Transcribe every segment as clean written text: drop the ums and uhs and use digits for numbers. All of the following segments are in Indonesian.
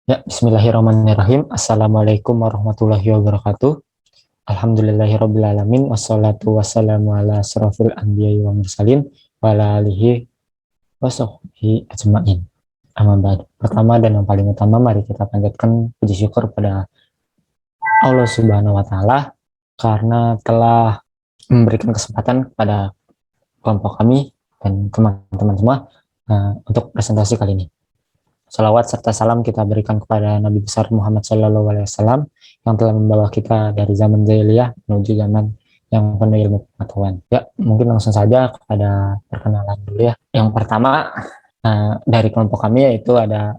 Ya, bismillahirrahmanirrahim. Assalamualaikum warahmatullahi wabarakatuh. Alhamdulillahirrabbilalamin. Wassalatu wassalamu ala asrafil anbiya'i wa mursalin wa ala alihi wa sahbihi ajma'in. Amma ba'du. Pertama dan yang paling utama, mari kita panjatkan puji syukur pada Allah Subhanahu wa Ta'ala karena telah memberikan kesempatan kepada kelompok kami dan teman-teman semua untuk presentasi kali ini. Salawat serta salam kita berikan kepada Nabi besar Muhammad SAW yang telah membawa kita dari zaman jahiliyah menuju zaman yang penuh ilmu pengetahuan. Ya, mungkin langsung saja kepada perkenalan dulu ya. Yang pertama dari kelompok kami yaitu ada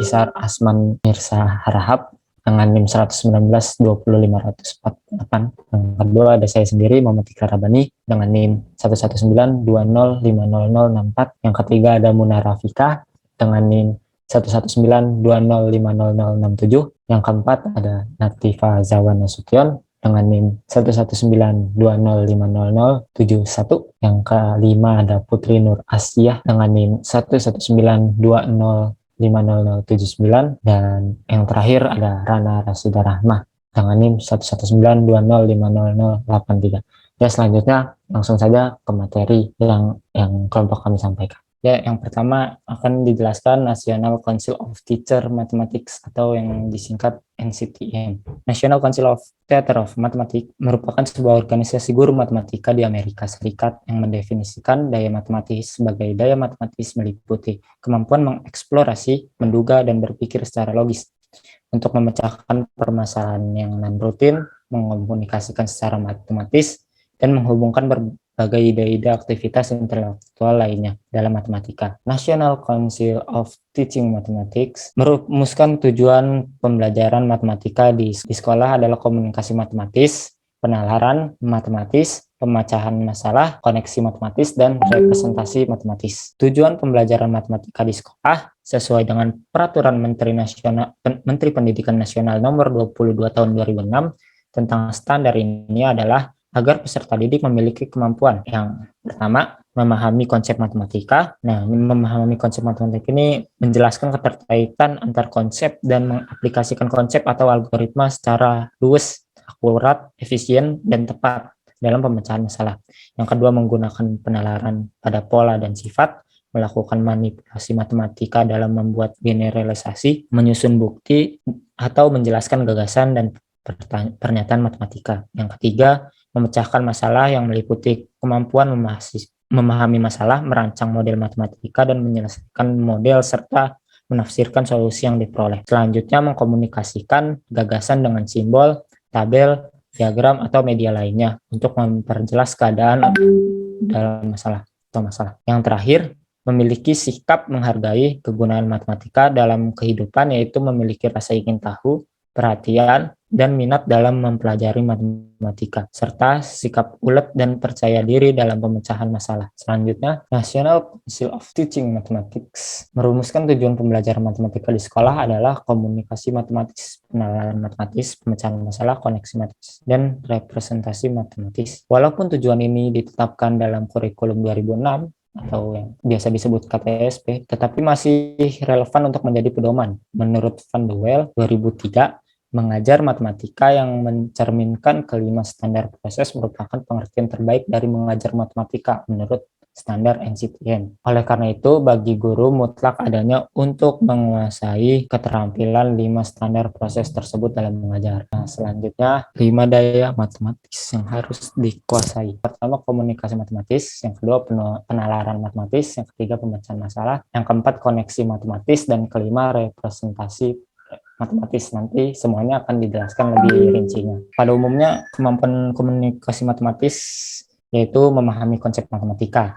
Isar Asman Mirsa Harahap dengan NIM 119-20548. Yang kedua ada saya sendiri Muhammad Ikrar Rabani dengan NIM 119-205064. Yang ketiga ada Muna Rafika dengan NIM 119205067. Yang keempat ada Natifa Zawan Nasution dengan NIM 119205071. Yang kelima ada Putri Nur Asyah dengan NIM 119205079. Dan yang terakhir ada Rana Rasida Rahmah dengan NIM 119205083. Ya, selanjutnya langsung saja ke materi yang kelompok kami sampaikan. Ya, yang pertama akan dijelaskan National Council of Teacher Mathematics atau yang disingkat NCTM. National Council of Teacher of Mathematics merupakan sebuah organisasi guru matematika di Amerika Serikat yang mendefinisikan daya matematis sebagai daya matematis meliputi kemampuan mengeksplorasi, menduga, dan berpikir secara logis untuk memecahkan permasalahan yang non-rutin, mengkomunikasikan secara matematis, dan menghubungkan berbagai ide-ide aktivitas intelektual lainnya dalam matematika. National Council of Teaching Mathematics merumuskan tujuan pembelajaran matematika di sekolah adalah komunikasi matematis, penalaran matematis, pemecahan masalah, koneksi matematis, dan representasi matematis. Tujuan pembelajaran matematika di sekolah sesuai dengan Peraturan Menteri Pendidikan Nasional Nomor 22 Tahun 2006 tentang standar ini adalah agar peserta didik memiliki kemampuan yang pertama, memahami konsep matematika. Nah, memahami konsep matematika ini menjelaskan keterkaitan antar konsep dan mengaplikasikan konsep atau algoritma secara luwes, akurat, efisien, dan tepat dalam pemecahan masalah. Yang kedua, menggunakan penalaran pada pola dan sifat, melakukan manipulasi matematika dalam membuat generalisasi, menyusun bukti, atau menjelaskan gagasan dan pernyataan matematika. Yang ketiga, memecahkan masalah yang meliputi kemampuan memahami masalah, merancang model matematika, dan menyelesaikan model serta menafsirkan solusi yang diperoleh. Selanjutnya, mengkomunikasikan gagasan dengan simbol, tabel, diagram, atau media lainnya untuk memperjelas keadaan dalam masalah. Yang terakhir, memiliki sikap menghargai kegunaan matematika dalam kehidupan, yaitu memiliki rasa ingin tahu, perhatian, dan minat dalam mempelajari matematika, serta sikap ulet dan percaya diri dalam pemecahan masalah. Selanjutnya, National Council of Teaching Mathematics merumuskan tujuan pembelajaran matematika di sekolah adalah komunikasi matematis, penalaran matematis, pemecahan masalah, koneksi matematis, dan representasi matematis. Walaupun tujuan ini ditetapkan dalam kurikulum 2006, atau yang biasa disebut KTSP, tetapi masih relevan untuk menjadi pedoman. Menurut Van de Waal 2003, mengajar matematika yang mencerminkan kelima standar proses merupakan pengertian terbaik dari mengajar matematika menurut standar NCTM. Oleh karena itu, bagi guru mutlak adanya untuk menguasai keterampilan 5 standar proses tersebut dalam mengajar. Nah, selanjutnya 5 daya matematis yang harus dikuasai. Pertama, komunikasi matematis, yang kedua penalaran matematis, yang ketiga pemecahan masalah, yang keempat koneksi matematis, dan kelima representasi matematis. Nanti semuanya akan dijelaskan lebih rincinya. Pada umumnya, kemampuan komunikasi matematis yaitu memahami konsep matematika.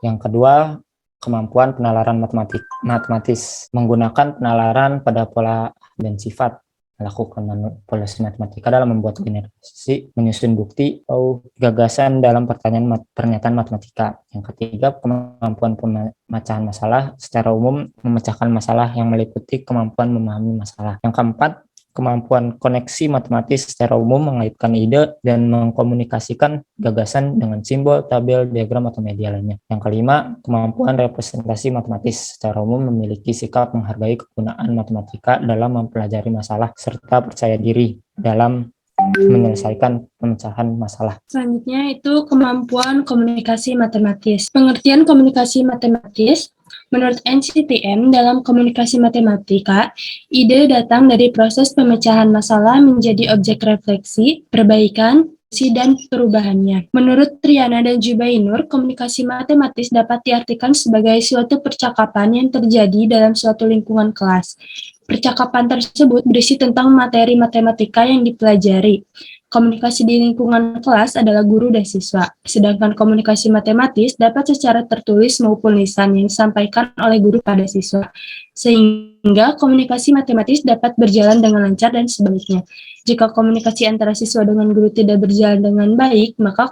Yang kedua, kemampuan penalaran matematis, menggunakan penalaran pada pola dan sifat, melakukan manipulasi matematika dalam membuat generasi, menyusun bukti atau gagasan dalam pernyataan matematika. Yang ketiga, kemampuan pemecahan masalah, secara umum memecahkan masalah yang meliputi kemampuan memahami masalah. Yang keempat, kemampuan koneksi matematis secara umum mengaitkan ide dan mengkomunikasikan gagasan dengan simbol, tabel, diagram, atau media lainnya. Yang kelima, kemampuan representasi matematis secara umum memiliki sikap menghargai kegunaan matematika dalam mempelajari masalah serta percaya diri dalam menyelesaikan pemecahan masalah. Selanjutnya itu kemampuan komunikasi matematis. Pengertian komunikasi matematis menurut NCTM dalam komunikasi matematika, ide datang dari proses pemecahan masalah menjadi objek refleksi, perbaikan, dan perubahannya. Menurut Triana dan Jubainur, komunikasi matematis dapat diartikan sebagai suatu percakapan yang terjadi dalam suatu lingkungan kelas. Percakapan tersebut berisi tentang materi matematika yang dipelajari. Komunikasi di lingkungan kelas adalah guru dan siswa, sedangkan komunikasi matematis dapat secara tertulis maupun lisan yang disampaikan oleh guru pada siswa, sehingga komunikasi matematis dapat berjalan dengan lancar dan sebaliknya. Jika komunikasi antara siswa dengan guru tidak berjalan dengan baik, maka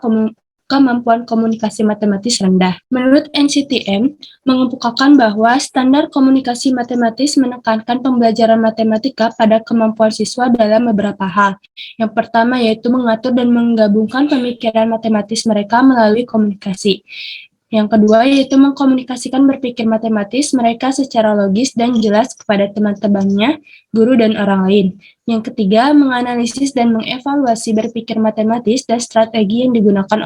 kemampuan komunikasi matematis rendah. Menurut NCTM, mengemukakan bahwa standar komunikasi matematis menekankan pembelajaran matematika pada kemampuan siswa dalam beberapa hal. Yang pertama yaitu mengatur dan menggabungkan pemikiran matematis mereka melalui komunikasi. Yang kedua yaitu mengkomunikasikan berpikir matematis mereka secara logis dan jelas kepada teman-temannya, guru, dan orang lain. Yang ketiga, menganalisis dan mengevaluasi berpikir matematis dan strategi yang digunakan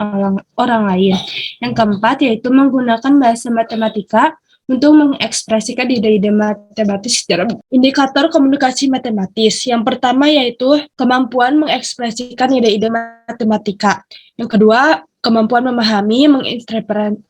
orang lain. Yang keempat yaitu menggunakan bahasa matematika untuk mengekspresikan ide-ide matematis secara indikator komunikasi matematis. Yang pertama yaitu kemampuan mengekspresikan ide-ide matematika. Yang kedua, kemampuan memahami,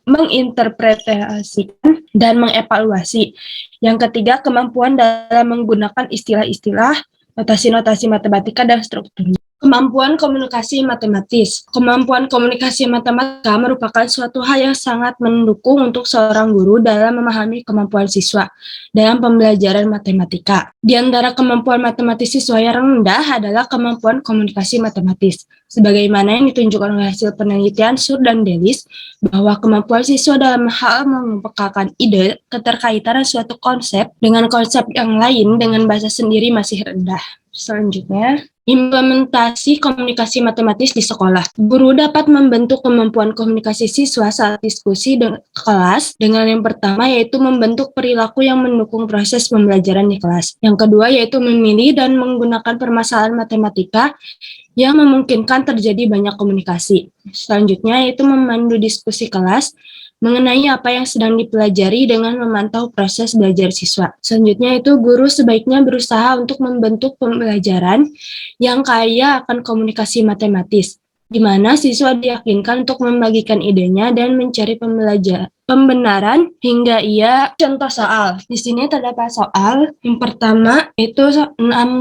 menginterpretasikan, dan mengevaluasi. Yang ketiga, kemampuan dalam menggunakan istilah-istilah, notasi-notasi matematika, dan strukturnya. Kemampuan komunikasi matematis. Kemampuan komunikasi matematika merupakan suatu hal yang sangat mendukung untuk seorang guru dalam memahami kemampuan siswa dalam pembelajaran matematika. Di antara kemampuan matematis siswa yang rendah adalah kemampuan komunikasi matematis. Sebagaimana yang ditunjukkan oleh hasil penelitian Sur dan Delis, bahwa kemampuan siswa dalam hal mengemukakan ide, keterkaitan suatu konsep dengan konsep yang lain dengan bahasa sendiri masih rendah. Selanjutnya, implementasi komunikasi matematis di sekolah. Guru dapat membentuk kemampuan komunikasi siswa saat diskusi kelas dengan yang pertama yaitu membentuk perilaku yang mendukung proses pembelajaran di kelas. Yang kedua yaitu memilih dan menggunakan permasalahan matematika yang memungkinkan terjadi banyak komunikasi. Selanjutnya yaitu memandu diskusi kelas mengenai apa yang sedang dipelajari dengan memantau proses belajar siswa. Selanjutnya itu guru sebaiknya berusaha untuk membentuk pembelajaran yang kaya akan komunikasi matematis, di mana siswa diyakinkan untuk membagikan idenya dan mencari pembenaran hingga ia contoh soal. Di sini terdapat soal yang pertama itu 6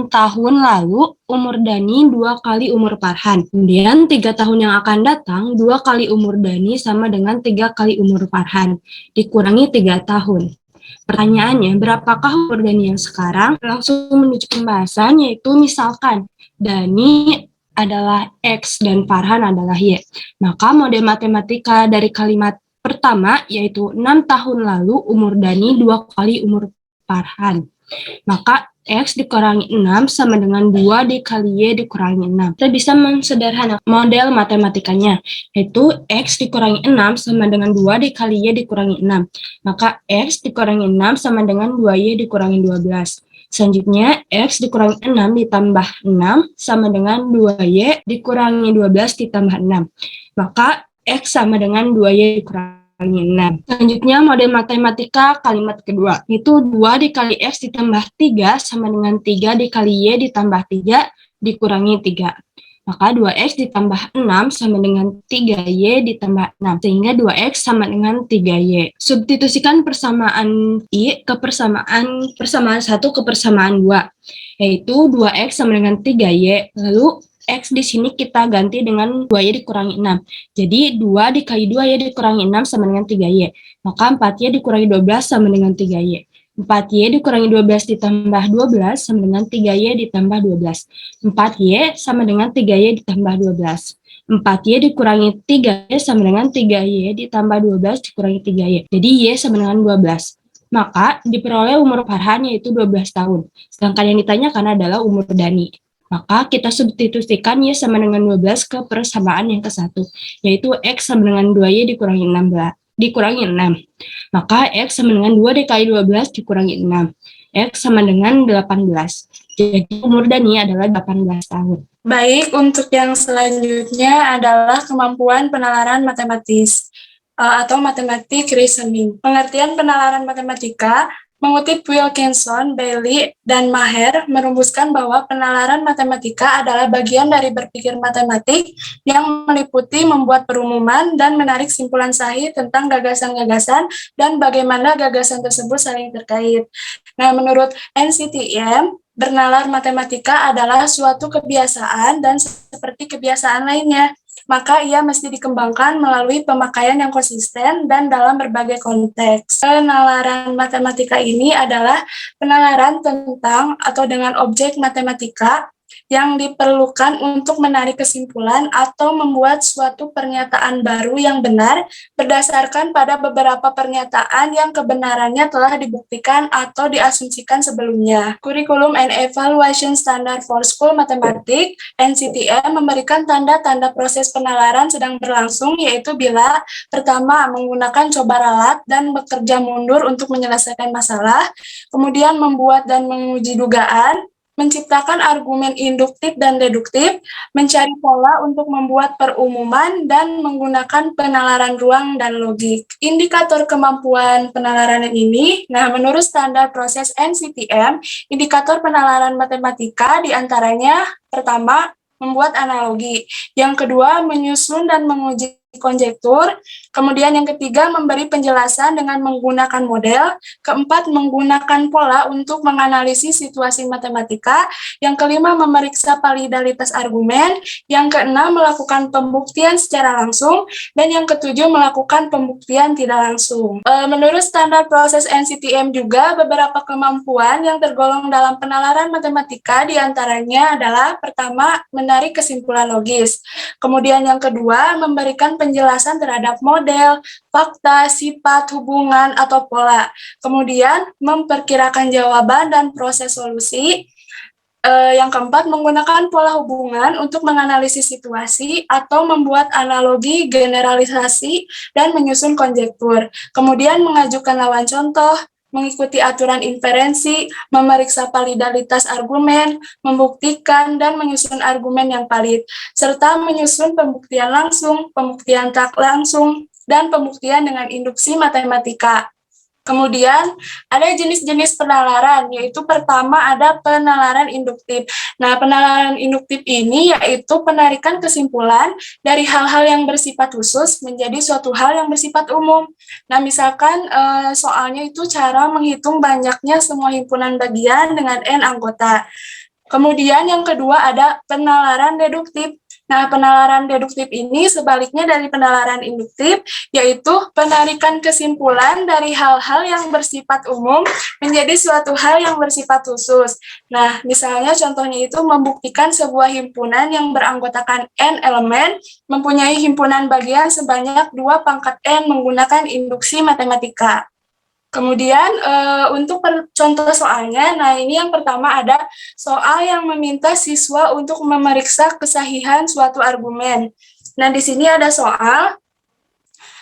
tahun lalu umur Dani 2 kali umur Farhan. Kemudian 3 tahun yang akan datang 2 kali umur Dani sama dengan 3 kali umur Farhan dikurangi 3 tahun. Pertanyaannya, berapakah umur Dani yang sekarang? Langsung menuju pembahasan, yaitu misalkan Dani adalah X dan Farhan adalah Y. Maka model matematika dari kalimat pertama, yaitu 6 tahun lalu umur Dani 2 kali umur Farhan. Maka X dikurangi 6 sama dengan 2 dikali Y dikurangi 6. Kita bisa mensederhanakan model matematikanya, yaitu X dikurangi 6 sama dengan 2 dikali Y dikurangi 6. Maka X dikurangi 6 sama dengan 2Y dikurangi 12. Selanjutnya, X dikurangi 6 ditambah 6 sama dengan 2Y dikurangi 12 ditambah 6. Maka X sama dengan 2Y dikurangi 6. Selanjutnya, model matematika kalimat kedua. Itu 2 dikali X ditambah 3 sama dengan 3 dikali Y ditambah 3 dikurangi 3. Maka 2X ditambah 6 sama dengan 3Y ditambah 6. Sehingga 2X sama dengan 3Y. Substitusikan persamaan I ke persamaan 1 ke persamaan 2. Yaitu 2X sama dengan 3Y. Lalu X di sini kita ganti dengan 2Y dikurangi 6. Jadi 2 dikali 2Y dikurangi 6 sama dengan 3Y. Maka 4Y dikurangi 12 sama dengan 3Y. 4Y dikurangi 12 ditambah 12 sama dengan 3Y ditambah 12. 4Y sama dengan 3Y ditambah 12. 4Y dikurangi 3Y sama dengan 3Y ditambah 12 dikurangi 3Y. Jadi Y sama dengan 12. Maka diperoleh umur Farhan yaitu 12 tahun. Sedangkan yang ditanyakan adalah umur Dani. Maka kita substitusikan Y sama dengan 12 ke persamaan yang ke-1, yaitu X sama dengan 2Y dikurangi 6. Maka X sama dengan 2 dikali 12 dikurangi 6. X sama dengan 18. Jadi umur Dani adalah 18 tahun. Baik, untuk yang selanjutnya adalah kemampuan penalaran matematis atau mathematic reasoning. Pengertian penalaran matematika mengutip Wilkinson, Bailey, dan Maher merumuskan bahwa penalaran matematika adalah bagian dari berpikir matematik yang meliputi membuat perumuman dan menarik simpulan sahih tentang gagasan-gagasan dan bagaimana gagasan tersebut saling terkait. Nah, menurut NCTM, bernalar matematika adalah suatu kebiasaan dan seperti kebiasaan lainnya, maka ia mesti dikembangkan melalui pemakaian yang konsisten dan dalam berbagai konteks. Penalaran matematika ini adalah penalaran tentang atau dengan objek matematika yang diperlukan untuk menarik kesimpulan atau membuat suatu pernyataan baru yang benar berdasarkan pada beberapa pernyataan yang kebenarannya telah dibuktikan atau diasumsikan sebelumnya. Curriculum and Evaluation Standard for School Mathematics (NCTM) memberikan tanda-tanda proses penalaran sedang berlangsung, yaitu bila pertama menggunakan coba ralat dan bekerja mundur untuk menyelesaikan masalah, kemudian membuat dan menguji dugaan, menciptakan argumen induktif dan deduktif, mencari pola untuk membuat perumuman, dan menggunakan penalaran ruang dan logik. Indikator kemampuan penalaran ini, menurut standar proses NCTM, indikator penalaran matematika diantaranya, pertama, membuat analogi, yang kedua, menyusun dan menguji konjektur, kemudian yang ketiga memberi penjelasan dengan menggunakan model, keempat menggunakan pola untuk menganalisis situasi matematika, yang kelima memeriksa validalitas argumen, yang keenam melakukan pembuktian secara langsung, dan yang ketujuh melakukan pembuktian tidak langsung. Menurut standar proses NCTM juga beberapa kemampuan yang tergolong dalam penalaran matematika diantaranya adalah pertama menarik kesimpulan logis, kemudian yang kedua memberikan penjelasan terhadap model, fakta, sifat, hubungan, atau pola. Kemudian, memperkirakan jawaban dan proses solusi. Yang keempat, menggunakan pola hubungan untuk menganalisis situasi atau membuat analogi, generalisasi, dan menyusun konjektur. Kemudian, mengajukan lawan contoh, mengikuti aturan inferensi, memeriksa validalitas argumen, membuktikan dan menyusun argumen yang valid, serta menyusun pembuktian langsung, pembuktian tak langsung, dan pembuktian dengan induksi matematika. Kemudian ada jenis-jenis penalaran, yaitu pertama ada penalaran induktif. Nah, penalaran induktif ini yaitu penarikan kesimpulan dari hal-hal yang bersifat khusus menjadi suatu hal yang bersifat umum. Nah, misalkan soalnya itu cara menghitung banyaknya semua himpunan bagian dengan N anggota. Kemudian yang kedua ada penalaran deduktif. Nah, penalaran deduktif ini sebaliknya dari penalaran induktif, yaitu penarikan kesimpulan dari hal-hal yang bersifat umum menjadi suatu hal yang bersifat khusus. Nah, misalnya contohnya itu membuktikan sebuah himpunan yang beranggotakan N elemen mempunyai himpunan bagian sebanyak 2 pangkat N menggunakan induksi matematika. Kemudian untuk contoh soalnya, ini yang pertama ada soal yang meminta siswa untuk memeriksa kesahihan suatu argumen. Nah, di sini ada soal,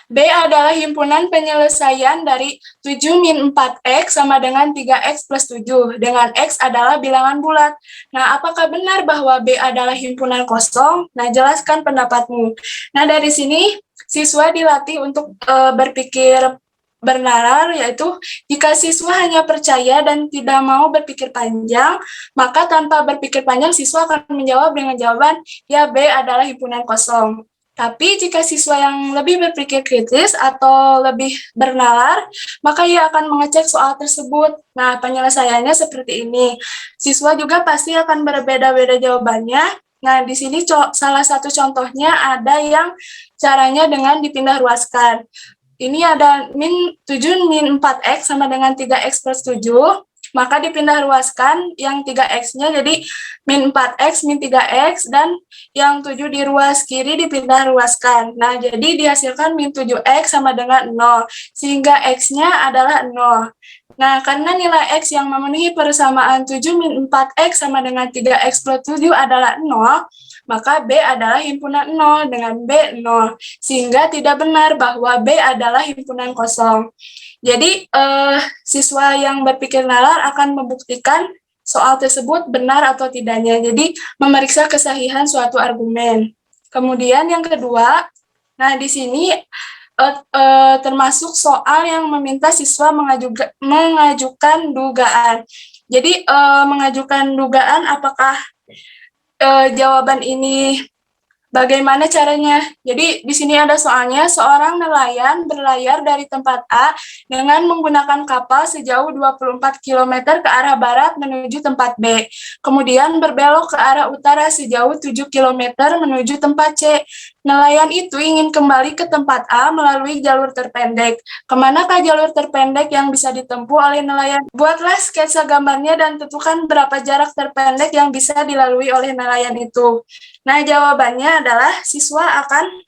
B adalah himpunan penyelesaian dari 7 min 4X sama dengan 3X plus 7, dengan X adalah bilangan bulat. Nah, apakah benar bahwa B adalah himpunan kosong? Nah, jelaskan pendapatmu. Nah, dari sini siswa dilatih untuk berpikir bernalar, yaitu jika siswa hanya percaya dan tidak mau berpikir panjang, maka tanpa berpikir panjang siswa akan menjawab dengan jawaban, ya B adalah himpunan kosong. Tapi jika siswa yang lebih berpikir kritis atau lebih bernalar, maka ia akan mengecek soal tersebut. Nah, penyelesaiannya seperti ini. Siswa juga pasti akan berbeda-beda jawabannya. Nah, di sini salah satu contohnya ada yang caranya dengan dipindah ruaskan. Ini ada 7 min 4X sama dengan 3X plus 7. maka dipindah ruaskan yang 3x-nya jadi min 4x, min 3x, dan yang 7 di ruas kiri dipindah ruaskan. Nah, jadi dihasilkan min 7x sama dengan 0, sehingga x-nya adalah 0. Nah, karena nilai x yang memenuhi persamaan 7 min 4x sama dengan 3x plus 7 adalah 0, maka B adalah himpunan 0 dengan B 0, sehingga tidak benar bahwa B adalah himpunan kosong. Jadi, siswa yang berpikir nalar akan membuktikan soal tersebut benar atau tidaknya. Jadi, memeriksa kesahihan suatu argumen. Kemudian yang kedua, nah di sini termasuk soal yang meminta siswa mengajukan dugaan. Jadi, mengajukan dugaan apakah jawaban ini bagaimana caranya? Jadi di sini ada soalnya, seorang nelayan berlayar dari tempat A dengan menggunakan kapal sejauh 24 km ke arah barat menuju tempat B. Kemudian berbelok ke arah utara sejauh 7 km menuju tempat C. Nelayan itu ingin kembali ke tempat A melalui jalur terpendek. Kemanakah jalur terpendek yang bisa ditempuh oleh nelayan? Buatlah sketsa gambarnya dan tentukan berapa jarak terpendek yang bisa dilalui oleh nelayan itu. Nah, jawabannya adalah siswa akan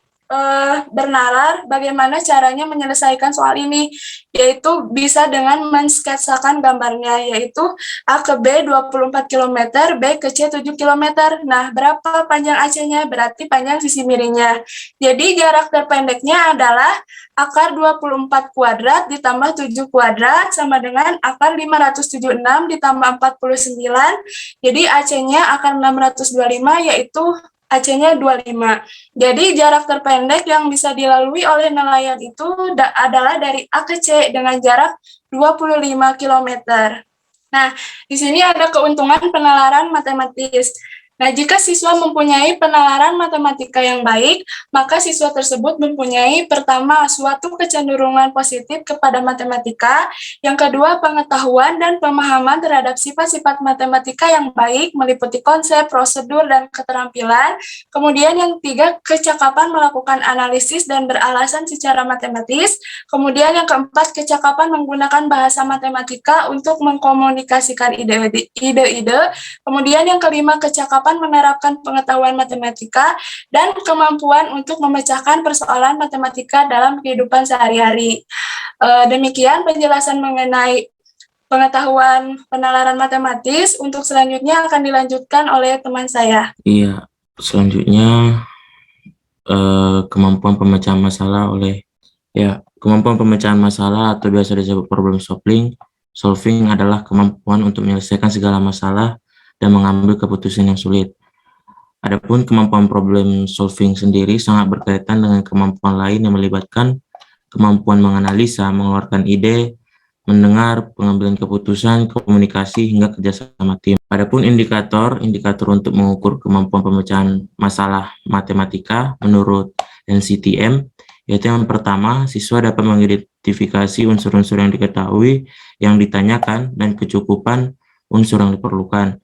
bernalar bagaimana caranya menyelesaikan soal ini, yaitu bisa dengan mensketsakan gambarnya, yaitu A ke B 24 km, B ke C 7 km. Nah, berapa panjang AC-nya? Berarti panjang sisi miringnya. Jadi, jarak terpendeknya adalah akar 24 kuadrat ditambah 7 kuadrat sama dengan akar 576 ditambah 49. Jadi, AC-nya akar 625, yaitu AC-nya 25. Jadi jarak terpendek yang bisa dilalui oleh nelayan itu adalah dari A ke C dengan jarak 25 km. Nah, di sini ada keuntungan penalaran matematis. Nah, jika siswa mempunyai penalaran matematika yang baik, maka siswa tersebut mempunyai pertama, suatu kecenderungan positif kepada matematika, yang kedua, pengetahuan dan pemahaman terhadap sifat-sifat matematika yang baik, meliputi konsep, prosedur, dan keterampilan. Kemudian yang ketiga, kecakapan melakukan analisis dan beralasan secara matematis. Kemudian yang keempat, kecakapan menggunakan bahasa matematika untuk mengkomunikasikan ide-ide. Kemudian yang kelima, kecakapan menerapkan pengetahuan matematika dan kemampuan untuk memecahkan persoalan matematika dalam kehidupan sehari-hari. Demikian penjelasan mengenai pengetahuan penalaran matematis. Untuk selanjutnya akan dilanjutkan oleh teman saya. Iya, selanjutnya kemampuan pemecahan masalah kemampuan pemecahan masalah atau biasa disebut problem solving adalah kemampuan untuk menyelesaikan segala masalah dan mengambil keputusan yang sulit. Adapun kemampuan problem solving sendiri sangat berkaitan dengan kemampuan lain yang melibatkan kemampuan menganalisa, mengeluarkan ide, mendengar, pengambilan keputusan, komunikasi, hingga kerjasama tim. Adapun indikator untuk mengukur kemampuan pemecahan masalah matematika menurut NCTM, yaitu yang pertama, siswa dapat mengidentifikasi unsur-unsur yang diketahui, yang ditanyakan, dan kecukupan unsur yang diperlukan.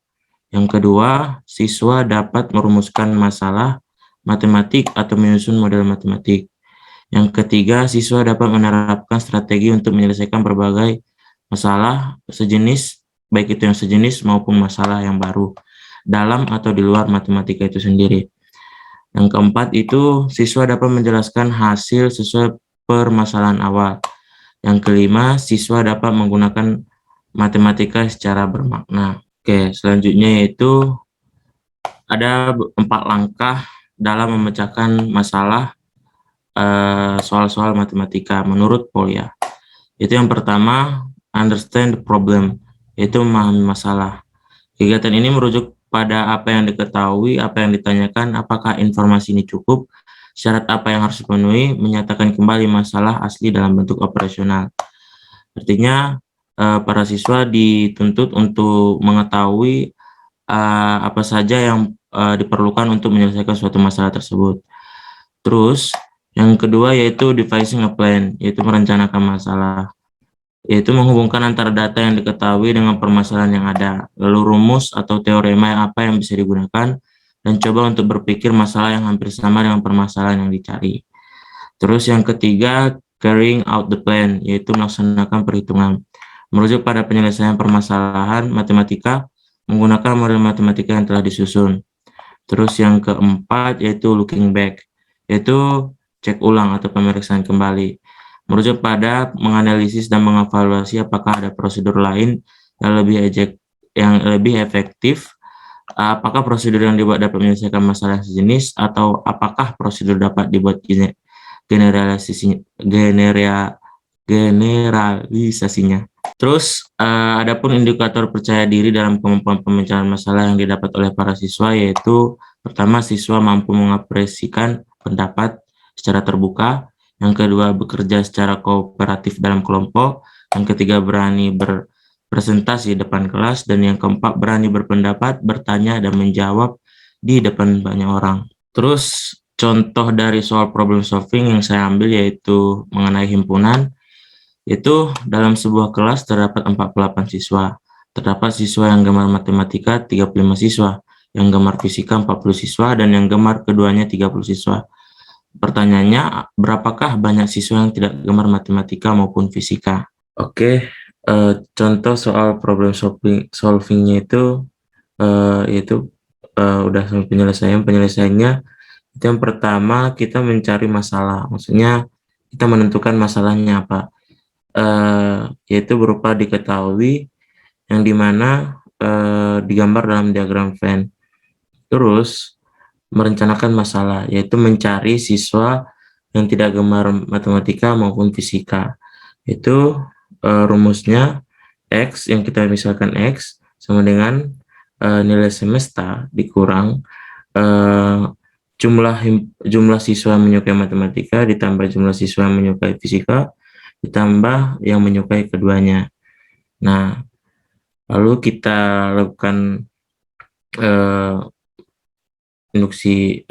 Yang kedua, siswa dapat merumuskan masalah matematik atau menyusun model matematik. Yang ketiga, siswa dapat menerapkan strategi untuk menyelesaikan berbagai masalah sejenis, baik itu yang sejenis maupun masalah yang baru, dalam atau di luar matematika itu sendiri. Yang keempat itu, siswa dapat menjelaskan hasil sesuai permasalahan awal. Yang kelima, siswa dapat menggunakan matematika secara bermakna. Oke, selanjutnya yaitu ada 4 langkah dalam memecahkan masalah soal-soal matematika menurut Polya. Itu yang pertama, understand the problem, yaitu memahami masalah. Kegiatan ini merujuk pada apa yang diketahui, apa yang ditanyakan, apakah informasi ini cukup, syarat apa yang harus dipenuhi, menyatakan kembali masalah asli dalam bentuk operasional. Artinya, para siswa dituntut untuk mengetahui apa saja yang diperlukan untuk menyelesaikan suatu masalah tersebut. Terus, yang kedua yaitu devising a plan, yaitu merencanakan masalah, yaitu menghubungkan antara data yang diketahui dengan permasalahan yang ada, lalu rumus atau teorema apa yang bisa digunakan, dan coba untuk berpikir masalah yang hampir sama dengan permasalahan yang dicari. Terus yang ketiga, carrying out the plan, yaitu melaksanakan perhitungan. merujuk pada penyelesaian permasalahan matematika menggunakan model matematika yang telah disusun. Terus yang keempat yaitu looking back, yaitu cek ulang atau pemeriksaan kembali, merujuk pada menganalisis dan mengevaluasi apakah ada prosedur lain yang lebih efektif, apakah prosedur yang dibuat dapat menyelesaikan masalah sejenis, atau apakah prosedur dapat dibuat generalisasinya. Terus, adapun indikator percaya diri dalam kemampuan pemecahan masalah yang didapat oleh para siswa, yaitu pertama, siswa mampu mengapresiasikan pendapat secara terbuka, yang kedua, bekerja secara kooperatif dalam kelompok, yang ketiga, berani berpresentasi di depan kelas, dan yang keempat, berani berpendapat, bertanya, dan menjawab di depan banyak orang. Terus, contoh dari soal problem solving yang saya ambil yaitu mengenai himpunan. Itu dalam sebuah kelas terdapat 48 siswa. Terdapat siswa yang gemar matematika 35 siswa, yang gemar fisika 40 siswa, dan yang gemar keduanya 30 siswa. Pertanyaannya, berapakah banyak siswa yang tidak gemar matematika maupun fisika? Oke, contoh soal problem solvingnya itu udah sampai penyelesaiannya. Itu yang pertama, kita mencari masalah, maksudnya kita menentukan masalahnya apa. Yaitu berupa diketahui yang dimana digambar dalam diagram Venn. Terus merencanakan masalah, yaitu mencari siswa yang tidak gemar matematika maupun fisika. Itu rumusnya X, yang kita misalkan X sama dengan nilai semesta dikurang jumlah siswa yang menyukai matematika ditambah jumlah siswa yang menyukai fisika ditambah yang menyukai keduanya. Nah, lalu kita lakukan induksi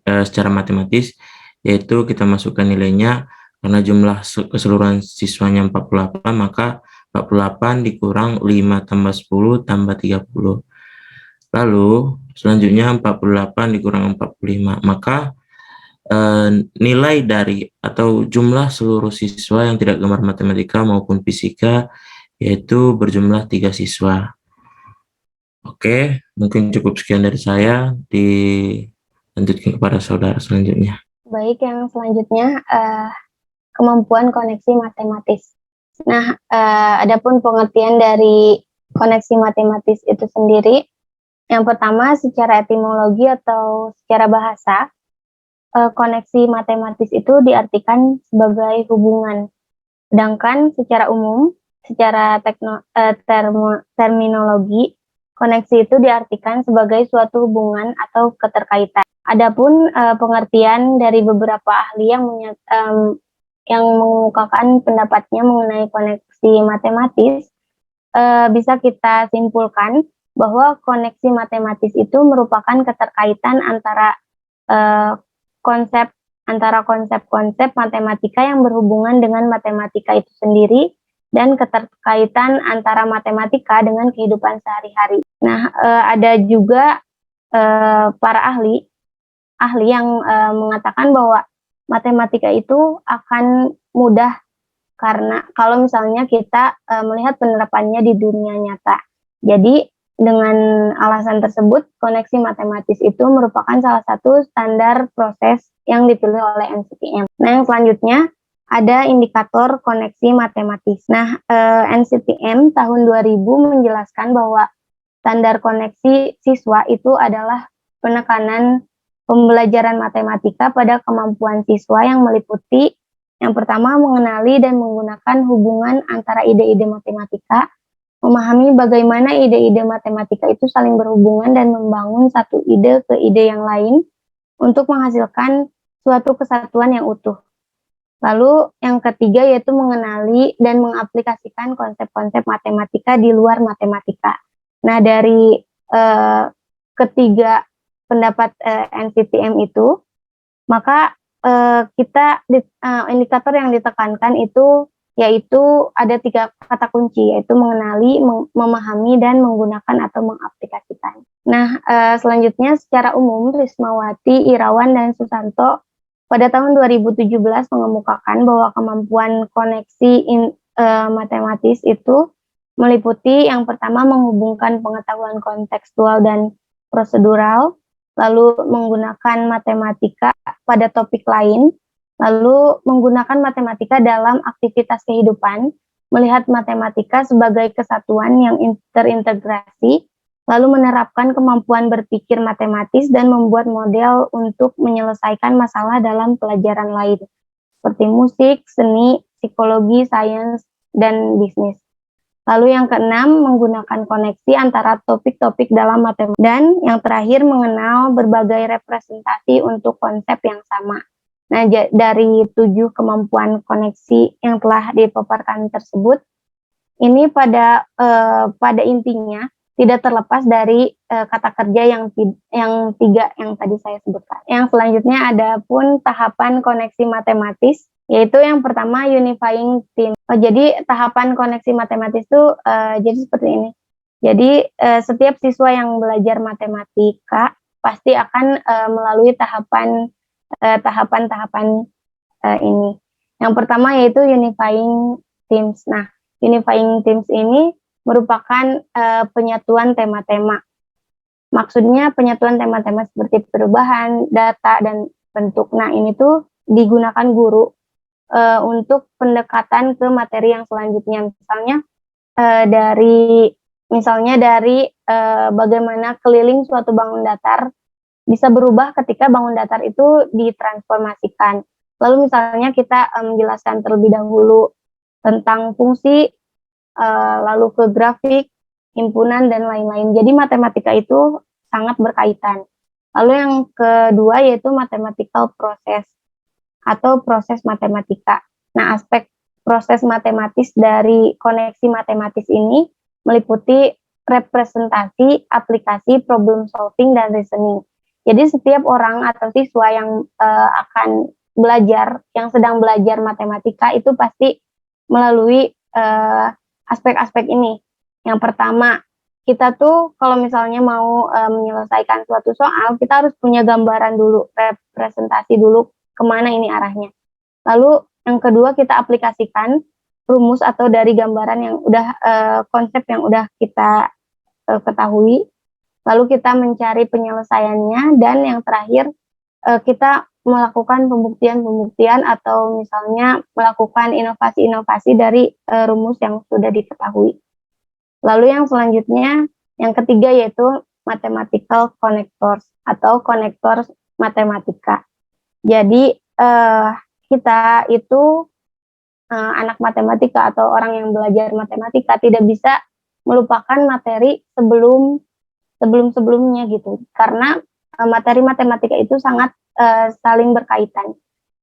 secara matematis, yaitu kita masukkan nilainya, karena jumlah keseluruhan siswanya 48, maka 48 dikurang 5 tambah 10 tambah 30. Lalu selanjutnya 48 dikurang 45, maka nilai dari atau jumlah seluruh siswa yang tidak gemar matematika maupun fisika yaitu berjumlah 3 siswa. Oke, mungkin cukup sekian dari saya. Dilanjutkan kepada saudara selanjutnya. Baik, yang selanjutnya kemampuan koneksi matematis. Nah, adapun pengertian dari koneksi matematis itu sendiri, yang pertama secara etimologi atau secara bahasa, koneksi matematis itu diartikan sebagai hubungan. Sedangkan secara umum, secara terminologi, koneksi itu diartikan sebagai suatu hubungan atau keterkaitan. Adapun pengertian dari beberapa ahli yang mengemukakan pendapatnya mengenai koneksi matematis, bisa kita simpulkan bahwa koneksi matematis itu merupakan keterkaitan antara konsep-konsep matematika yang berhubungan dengan matematika itu sendiri dan keterkaitan antara matematika dengan kehidupan sehari-hari. Nah, ada juga para ahli yang mengatakan bahwa matematika itu akan mudah karena kalau misalnya kita melihat penerapannya di dunia nyata. Jadi dengan alasan tersebut, koneksi matematis itu merupakan salah satu standar proses yang dipilih oleh NCTM. Nah, yang selanjutnya ada indikator koneksi matematis. Nah, NCTM tahun 2000 menjelaskan bahwa standar koneksi siswa itu adalah penekanan pembelajaran matematika pada kemampuan siswa yang meliputi yang pertama mengenali dan menggunakan hubungan antara ide-ide matematika, memahami bagaimana ide-ide matematika itu saling berhubungan dan membangun satu ide ke ide yang lain untuk menghasilkan suatu kesatuan yang utuh. Lalu yang ketiga yaitu mengenali dan mengaplikasikan konsep-konsep matematika di luar matematika. Nah, dari ketiga pendapat NCTM itu, maka indikator yang ditekankan itu yaitu ada 3 kata kunci, yaitu mengenali, memahami, dan menggunakan atau mengaplikasikan. Nah, selanjutnya secara umum Rismawati, Irawan, dan Susanto pada tahun 2017 mengemukakan bahwa kemampuan koneksi matematis itu meliputi yang pertama menghubungkan pengetahuan kontekstual dan prosedural, lalu menggunakan matematika pada topik lain, lalu menggunakan matematika dalam aktivitas kehidupan, melihat matematika sebagai kesatuan yang terintegrasi, lalu menerapkan kemampuan berpikir matematis dan membuat model untuk menyelesaikan masalah dalam pelajaran lain, seperti musik, seni, psikologi, sains, dan bisnis. Lalu yang keenam, menggunakan koneksi antara topik-topik dalam matematika. Dan yang terakhir, mengenal berbagai representasi untuk konsep yang sama. Nah, dari 7 kemampuan koneksi yang telah dipaparkan tersebut, ini pada intinya tidak terlepas dari kata kerja yang 3 yang tadi saya sebutkan. Yang selanjutnya ada pun tahapan koneksi matematis, yaitu yang pertama unifying theme. Jadi tahapan koneksi matematis itu jadi seperti ini. Jadi setiap siswa yang belajar matematika pasti akan melalui tahapan-tahapan ini. Yang pertama yaitu unifying themes. Nah, unifying themes ini merupakan penyatuan tema-tema. Maksudnya penyatuan tema-tema seperti perubahan, data, dan bentuk. Nah, ini tuh digunakan guru untuk pendekatan ke materi yang selanjutnya. Misalnya dari bagaimana keliling suatu bangun datar bisa berubah ketika bangun datar itu ditransformasikan. Lalu misalnya kita menjelaskan terlebih dahulu tentang fungsi, lalu ke grafik, himpunan, dan lain-lain. Jadi matematika itu sangat berkaitan. Lalu yang kedua yaitu mathematical process atau proses matematika. Nah, aspek proses matematis dari koneksi matematis ini meliputi representasi, aplikasi, problem solving, dan reasoning. Jadi setiap orang atau siswa yang akan belajar, yang sedang belajar matematika itu pasti melalui aspek-aspek ini. Yang pertama, kita tuh kalau misalnya mau menyelesaikan suatu soal, kita harus punya gambaran dulu, representasi dulu kemana ini arahnya. Lalu yang kedua, kita aplikasikan rumus atau dari gambaran yang udah konsep yang udah kita ketahui. Lalu kita mencari penyelesaiannya, dan yang terakhir kita melakukan pembuktian-pembuktian atau misalnya melakukan inovasi-inovasi dari rumus yang sudah diketahui. Lalu yang selanjutnya, yang ketiga yaitu mathematical connectors atau konektor matematika. Jadi kita itu anak matematika atau orang yang belajar matematika tidak bisa melupakan materi sebelumnya gitu, karena materi matematika itu sangat saling berkaitan,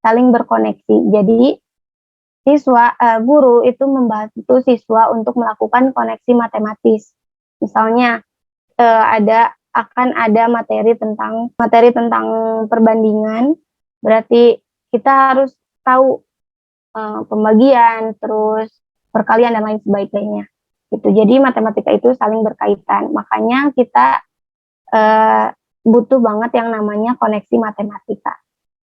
saling berkoneksi. Jadi guru itu membantu siswa untuk melakukan koneksi matematis. Misalnya akan ada materi tentang perbandingan, berarti kita harus tahu pembagian, terus perkalian, dan lain sebagainya. Gitu. Jadi matematika itu saling berkaitan. Makanya kita butuh banget yang namanya koneksi matematika.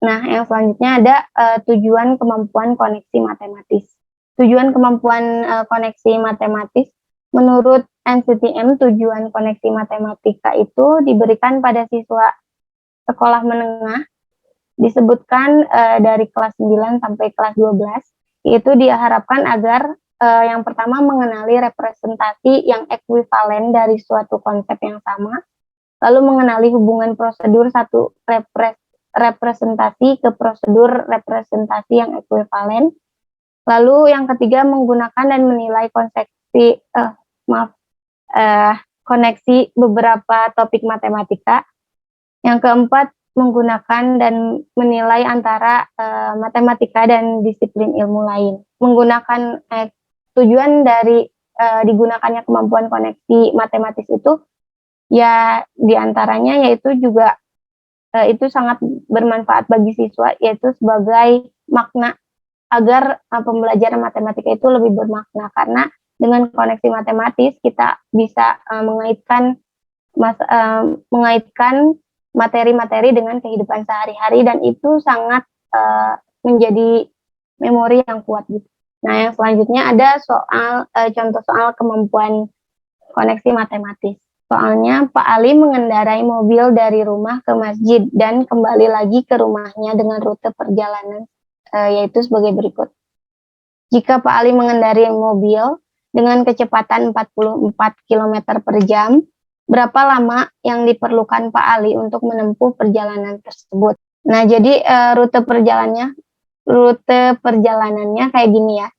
Nah, yang selanjutnya ada tujuan kemampuan koneksi matematis. Tujuan kemampuan koneksi matematis menurut NCTM, tujuan koneksi matematika itu diberikan pada siswa sekolah menengah, disebutkan dari kelas 9 sampai kelas 12, itu diharapkan agar yang pertama mengenali representasi yang ekuivalen dari suatu konsep yang sama, lalu mengenali hubungan prosedur satu representasi ke prosedur representasi yang ekuivalen. Lalu yang ketiga, menggunakan dan menilai koneksi beberapa topik matematika. Yang keempat, menggunakan dan menilai antara matematika dan disiplin ilmu lain. Menggunakan tujuan dari digunakannya kemampuan koneksi matematis itu ya diantaranya yaitu juga itu sangat bermanfaat bagi siswa, yaitu sebagai makna agar pembelajaran matematika itu lebih bermakna, karena dengan koneksi matematis kita bisa mengaitkan materi-materi dengan kehidupan sehari-hari, dan itu sangat menjadi memori yang kuat gitu. Nah, yang selanjutnya ada soal contoh soal kemampuan koneksi matematis. Soalnya Pak Ali mengendarai mobil dari rumah ke masjid dan kembali lagi ke rumahnya dengan rute perjalanan yaitu sebagai berikut. Jika Pak Ali mengendarai mobil dengan kecepatan 44 km per jam, berapa lama yang diperlukan Pak Ali untuk menempuh perjalanan tersebut? Nah, jadi rute perjalanannya kayak gini ya.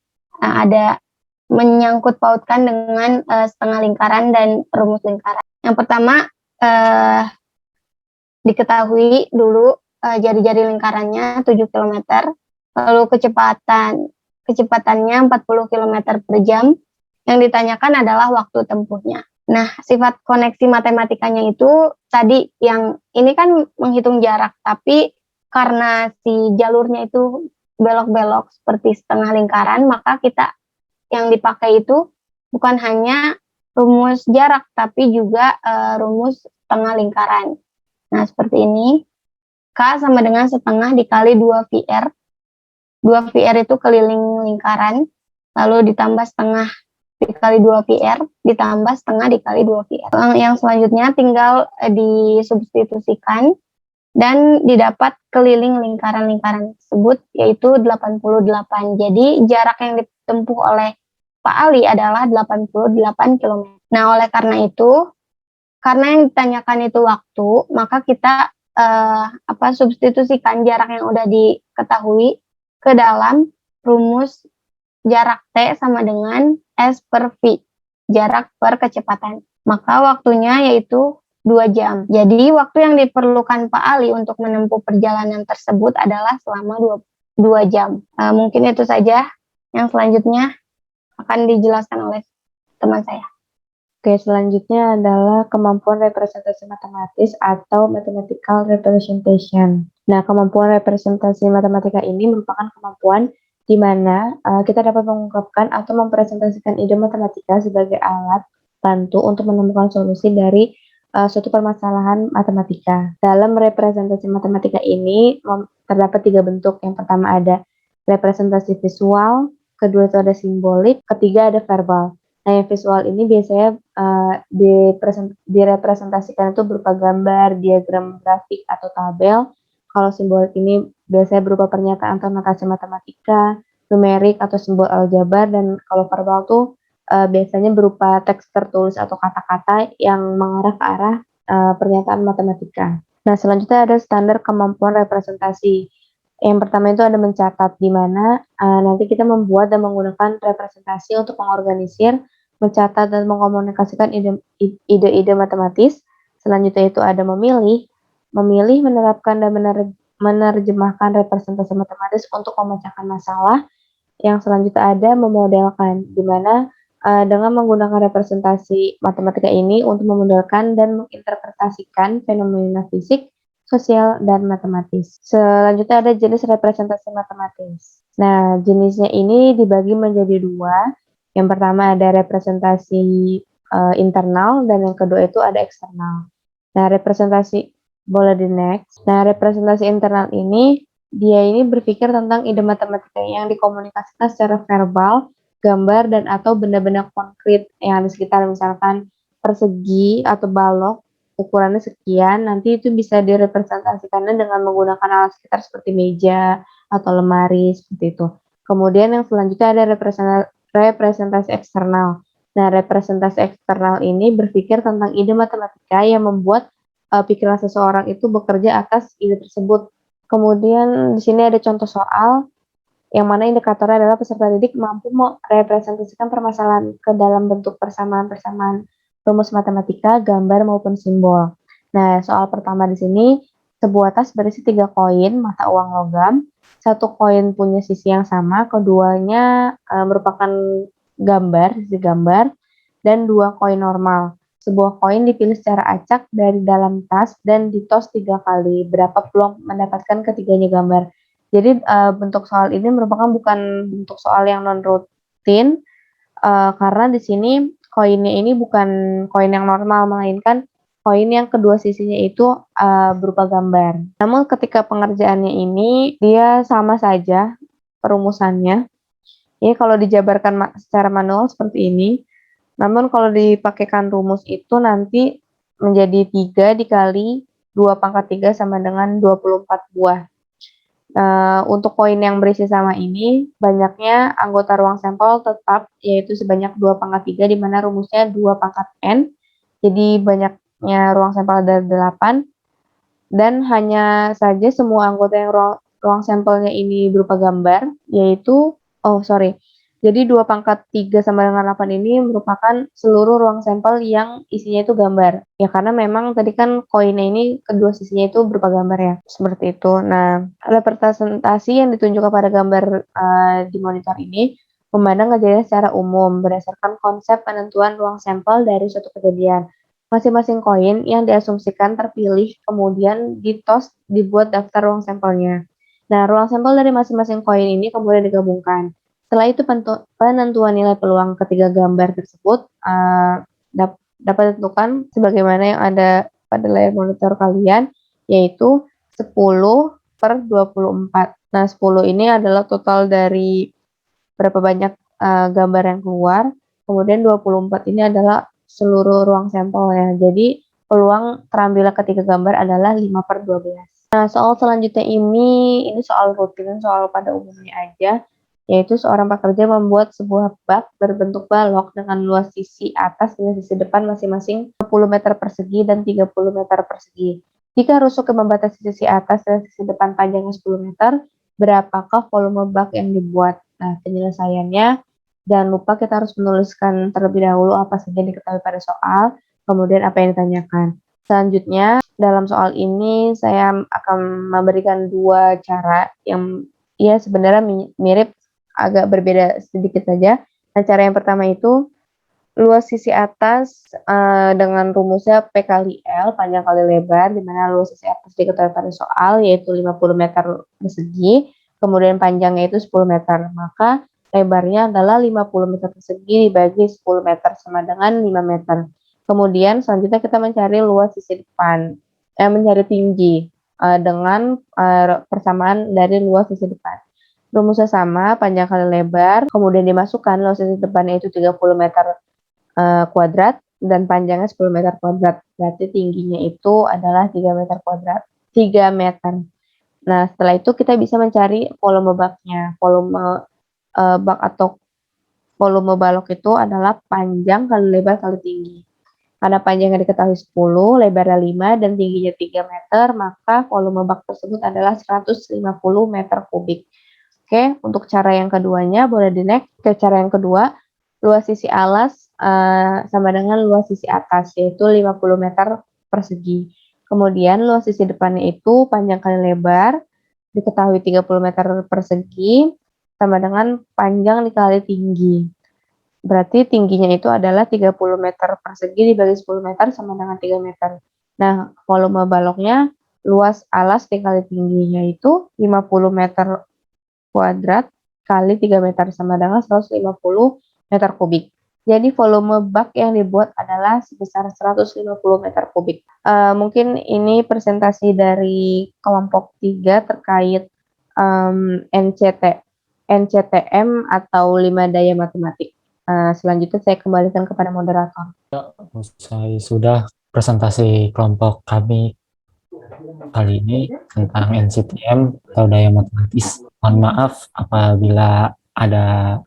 Ada menyangkut pautkan dengan setengah lingkaran dan rumus lingkaran. Yang pertama diketahui dulu jari-jari lingkarannya 7 km, lalu kecepatannya 40 km per jam. Yang ditanyakan adalah waktu tempuhnya. Nah, sifat koneksi matematikanya itu tadi yang ini kan menghitung jarak, tapi karena si jalurnya itu belok-belok seperti setengah lingkaran, maka kita yang dipakai itu bukan hanya rumus jarak, tapi juga rumus setengah lingkaran. Nah, seperti ini. K sama dengan setengah dikali 2VR. 2VR itu keliling lingkaran, lalu ditambah setengah dikali 2VR, ditambah setengah dikali 2VR. Yang selanjutnya tinggal disubstitusikan dan didapat keliling lingkaran-lingkaran tersebut, yaitu 88. Jadi jarak yang ditempuh oleh Pak Ali adalah 88 km. Nah, oleh karena itu, karena yang ditanyakan itu waktu, maka kita substitusikan jarak yang udah diketahui ke dalam rumus jarak T sama dengan S per V, jarak per kecepatan. Maka waktunya yaitu 2 jam. Jadi waktu yang diperlukan Pak Ali untuk menempuh perjalanan tersebut adalah selama 2 jam. Mungkin itu saja. Yang selanjutnya akan dijelaskan oleh teman saya. Oke, selanjutnya adalah kemampuan representasi matematis atau mathematical representation. Nah, kemampuan representasi matematika ini merupakan kemampuan di mana kita dapat mengungkapkan atau mempresentasikan ide matematika sebagai alat bantu untuk menemukan solusi dari suatu permasalahan matematika. Dalam representasi matematika ini terdapat 3 bentuk. Yang pertama ada representasi visual, kedua itu ada simbolik, ketiga ada verbal. Nah, yang visual ini biasanya direpresentasikan itu berupa gambar, diagram grafik, atau tabel. Kalau simbolik ini biasanya berupa pernyataan atau notasi matematika, numerik, atau simbol aljabar. Dan kalau verbal tuh biasanya berupa teks tertulis atau kata-kata yang mengarah ke arah pernyataan matematika. Nah, selanjutnya ada standar kemampuan representasi. Yang pertama itu ada mencatat, di mana nanti kita membuat dan menggunakan representasi untuk mengorganisir, mencatat dan mengkomunikasikan ide-ide matematis. Selanjutnya itu ada memilih, menerapkan dan menerjemahkan representasi matematis untuk memecahkan masalah. Yang selanjutnya ada memodelkan, di mana dengan menggunakan representasi matematika ini untuk memodelkan dan menginterpretasikan fenomena fisik, sosial, dan matematis. Selanjutnya ada jenis representasi matematis. Nah, jenisnya ini dibagi menjadi 2. Yang pertama ada representasi internal dan yang kedua itu ada eksternal. Nah, boleh di next. Nah, representasi internal ini dia ini berpikir tentang ide matematika yang dikomunikasikan secara verbal, gambar, dan atau benda-benda konkret yang ada sekitar, misalkan persegi atau balok ukurannya sekian, nanti itu bisa direpresentasikannya dengan menggunakan alat sekitar seperti meja atau lemari seperti itu. Kemudian yang selanjutnya ada representasi eksternal. Nah, representasi eksternal ini berpikir tentang ide matematika yang membuat pikiran seseorang itu bekerja atas ide tersebut. Kemudian di sini ada contoh soal yang mana indikatornya adalah peserta didik mampu merepresentasikan permasalahan ke dalam bentuk persamaan-persamaan rumus matematika, gambar maupun simbol. Nah, soal pertama di sini, sebuah tas berisi 3 koin mata uang logam. 1 koin punya sisi yang sama, keduanya merupakan sisi gambar, dan 2 koin normal. Sebuah koin dipilih secara acak dari dalam tas dan ditos 3 kali. Berapa peluang mendapatkan ketiganya gambar? Jadi bentuk soal ini merupakan bukan bentuk soal yang non-rutin, karena di sini koinnya ini bukan koin yang normal, melainkan koin yang kedua sisinya itu berupa gambar. Namun ketika pengerjaannya ini dia sama saja perumusannya, Ini kalau dijabarkan secara manual seperti ini, namun kalau dipakaikan rumus itu nanti menjadi 3 dikali 2 pangkat 3 sama dengan 24 buah. Untuk koin yang berisi sama ini, banyaknya anggota ruang sampel tetap, yaitu sebanyak 2 pangkat 3, di mana rumusnya 2 pangkat N. Jadi banyaknya ruang sampel ada 8, dan hanya saja semua anggota yang ruang sampelnya ini berupa gambar, yaitu, jadi 2 pangkat 3 sama dengan 8 ini merupakan seluruh ruang sampel yang isinya itu gambar. Ya karena memang tadi kan koinnya ini kedua sisinya itu berupa gambar ya, seperti itu. Nah, representasi yang ditunjukkan pada gambar di monitor ini memandang kejadian secara umum berdasarkan konsep penentuan ruang sampel dari suatu kejadian. Masing-masing koin yang diasumsikan terpilih kemudian dibuat daftar ruang sampelnya. Nah, ruang sampel dari masing-masing koin ini kemudian digabungkan. Setelah itu penentuan nilai peluang ketiga gambar tersebut dapat ditentukan sebagaimana yang ada pada layar monitor kalian, yaitu 10/24. Nah, 10 ini adalah total dari berapa banyak gambar yang keluar, kemudian 24 ini adalah seluruh ruang sampel ya. Jadi peluang terambilnya ketiga gambar adalah 5/12. Nah, soal selanjutnya ini soal rutin, soal pada umumnya aja, yaitu seorang pekerja membuat sebuah bak berbentuk balok dengan luas sisi atas dan sisi depan masing-masing 10 meter persegi dan 30 meter persegi. Jika rusuk yang membatasi sisi atas dan sisi depan panjangnya 10 meter, berapakah volume bak yang dibuat? Nah, penyelesaiannya, jangan lupa kita harus menuliskan terlebih dahulu apa saja yang diketahui pada soal, kemudian apa yang ditanyakan. Selanjutnya, dalam soal ini saya akan memberikan 2 cara yang ya sebenarnya mirip, agak berbeda sedikit saja. Nah, cara yang pertama itu luas sisi atas dengan rumusnya P kali L, panjang kali lebar, di mana luas sisi atas diketahui pada soal yaitu 50 meter persegi, kemudian panjangnya itu 10 meter. Maka lebarnya adalah 50 meter persegi dibagi 10 meter sama dengan 5 meter. Kemudian selanjutnya kita mencari luas sisi depan, mencari tinggi dengan persamaan dari luas sisi depan. Rumusnya sama, panjang kali lebar, kemudian dimasukkan luas sisi depannya itu 30 meter kuadrat dan panjangnya 10 meter kuadrat. Berarti tingginya itu adalah 3 meter kuadrat. 3 meter. Nah, setelah itu kita bisa mencari volume baknya. Volume bak atau volume balok itu adalah panjang kali lebar kali tinggi. Karena panjangnya diketahui 10, lebarnya 5, dan tingginya 3 meter, maka volume bak tersebut adalah 150 meter kubik. Oke, untuk cara yang keduanya boleh di-next ke cara yang kedua. Luas sisi alas sama dengan luas sisi atas, yaitu 50 meter persegi. Kemudian luas sisi depannya itu panjang kali lebar, diketahui 30 meter persegi, sama dengan panjang dikali tinggi. Berarti tingginya itu adalah 30 meter persegi dibagi 10 meter sama dengan 3 meter. Nah, volume baloknya luas alas dikali tingginya itu 50 meter kuadrat kali 3 meter sama dengan 150 meter kubik. Jadi volume bak yang dibuat adalah sebesar 150 meter kubik. Mungkin ini presentasi dari kelompok 3 terkait NCTM atau 5 daya matematik. Selanjutnya saya kembalikan kepada moderator. Usai sudah presentasi kelompok kami kali ini tentang NCTM atau daya matematis. Mohon maaf apabila ada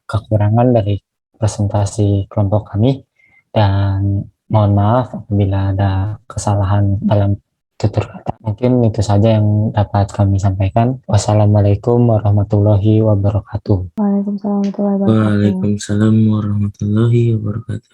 kekurangan dari presentasi kelompok kami, dan mohon maaf apabila ada kesalahan dalam tutur kata. Mungkin itu saja yang dapat kami sampaikan. Wassalamualaikum warahmatullahi wabarakatuh. Waalaikumsalam warahmatullahi wabarakatuh. Waalaikumsalam warahmatullahi wabarakatuh.